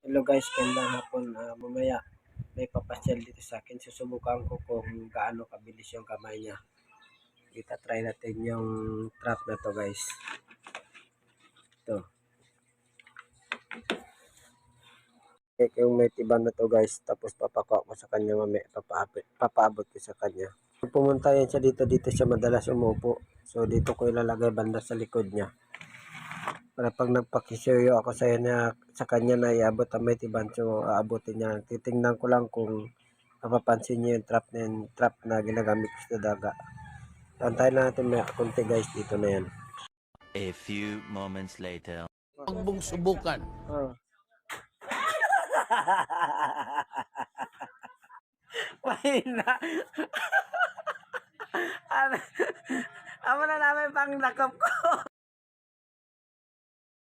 Hello guys, gandang hapon. Mamaya may papasyal dito sa akin. Susubukan ko kung gaano kabilis yung kamay niya. Try natin yung trap na to guys. Ito. Okay, yung may tiban na to guys. Tapos papakuha ko sa kanya mamaya. Papaabot ko sa kanya. Kung pumunta yan siya dito siya madalas umupo. So dito ko ilalagay banda sa likod niya. Para pag nagpakisyoyo ako sa kanya na iabot ang may tiban, so aabotin niya. Titingnan ko lang kung mapapansin niyo yung trap na ginagamit ko sa daga. Antayin na natin may konti guys, dito na yan. A few moments later. Huwag mong subukan. Oh. Mahina. Ano na namin pang lakop ko.